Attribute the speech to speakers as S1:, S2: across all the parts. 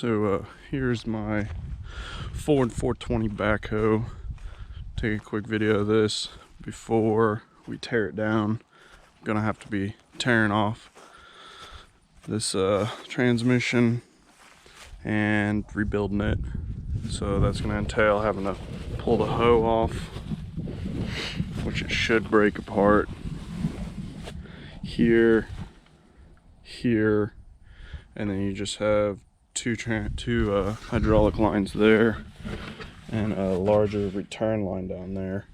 S1: So here's my Ford 420 backhoe. Take a quick video of this before we tear it down. I'm gonna have to be tearing off this transmission and rebuilding it. So that's gonna entail having to pull the hoe off, which it should break apart here, here, and then you just have two hydraulic lines there and a larger return line down there,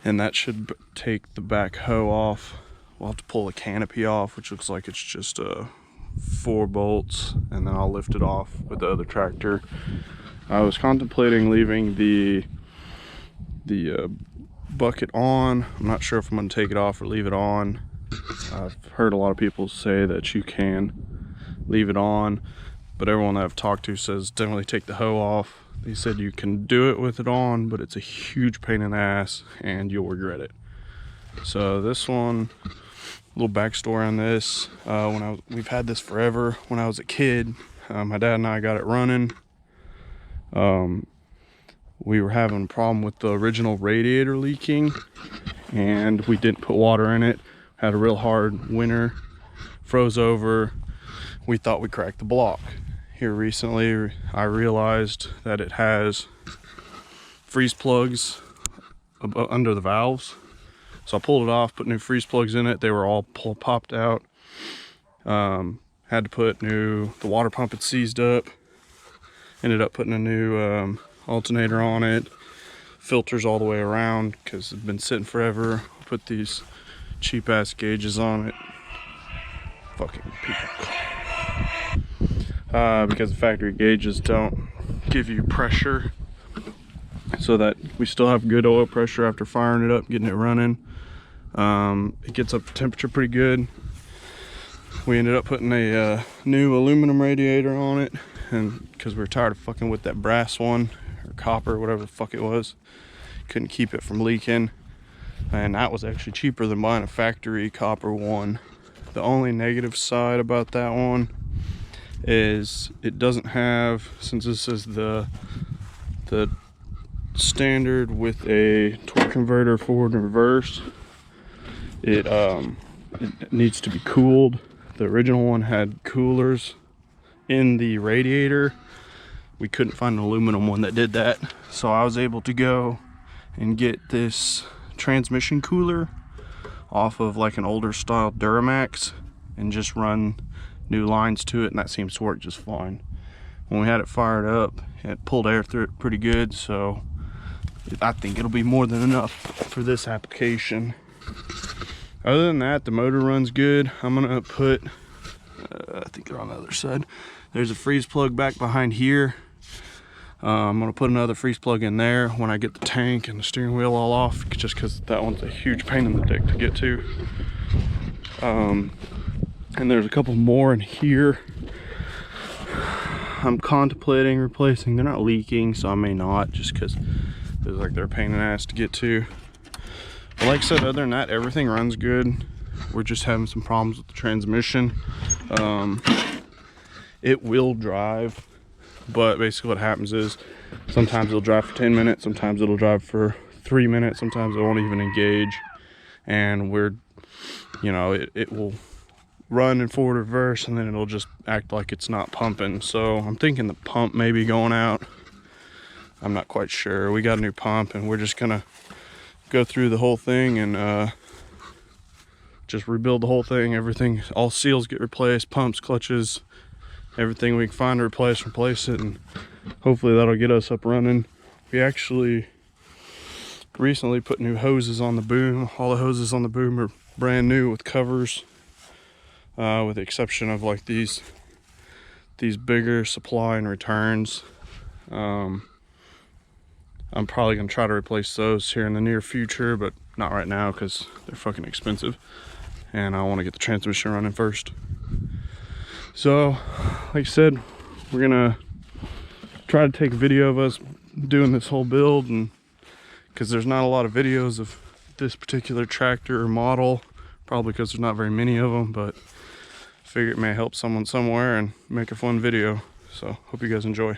S1: and that should take the back hoe off. We'll have to pull the canopy off, which looks like it's just 4 bolts, and then I'll lift it off with the other tractor. I was contemplating leaving the bucket on. I'm not sure if I'm going to take it off or leave it on. I've heard a lot of people say that you can leave it on, but everyone that I've talked to says definitely take the hoe off. They said you can do it with it on, but it's a huge pain in the ass and you'll regret it. So this one, a little backstory on this. We've had this forever. When I was a kid, my dad and I got it running. We were having a problem with the original radiator leaking, and we didn't put water in it. Had a real hard winter, froze over. We thought we cracked the block. Here recently, I realized that it has freeze plugs under the valves. So I pulled it off, put new freeze plugs in it. They were all popped out. Had to put the water pump had seized up. Ended up putting a new alternator on it. Filters all the way around because it's been sitting forever. Put these cheap ass gauges on it. Fucking people. Because the factory gauges don't give you pressure, so that we still have good oil pressure after firing it up, getting it running. It gets up to temperature pretty good. We ended up putting a new aluminum radiator on it, and because we were tired of fucking with that brass one, or copper, whatever the fuck it was. Couldn't keep it from leaking, and that was actually cheaper than buying a factory copper one. The only negative side about that one is it doesn't have, since this is the standard with a torque converter forward and reverse, it needs to be cooled. The original one had coolers in the radiator. We couldn't find an aluminum one that did that, so I was able to go and get this transmission cooler off of like an older style Duramax and just run new lines to it, and that seems to work just fine. When we had it fired up, it pulled air through it pretty good, so I think it'll be more than enough for this application. Other than that, the motor runs good. I'm gonna put I think they're on the other side. There's a freeze plug back behind here. I'm gonna put another freeze plug in there when I get the tank and the steering wheel all off, just because that one's a huge pain in the dick to get to. And there's a couple more in here. I'm contemplating replacing. They're not leaking, so I may not, just because they're a pain in the ass to get to. But like I said, other than that, everything runs good. We're just having some problems with the transmission. It will drive, but basically what happens is sometimes it'll drive for 10 minutes, sometimes it'll drive for 3 minutes, sometimes it won't even engage, and it will run in forward reverse, and then it'll just act like it's not pumping. So I'm thinking the pump may be going out. I'm not quite sure. We got a new pump, and we're just gonna go through the whole thing and just rebuild the whole thing. Everything, all seals get replaced, pumps, clutches, everything we can find to replace it, and hopefully that'll get us up running. We actually recently put new hoses on the boom. All the hoses on the boom are brand new with covers, with the exception of like these bigger supply and returns. I'm probably gonna try to replace those here in the near future, but not right now because they're fucking expensive, and I want to get the transmission running first. So, like I said, we're gonna try to take a video of us doing this whole build, and because there's not a lot of videos of this particular tractor or model, probably because there's not very many of them, but figure it may help someone somewhere and make a fun video. So hope you guys enjoy.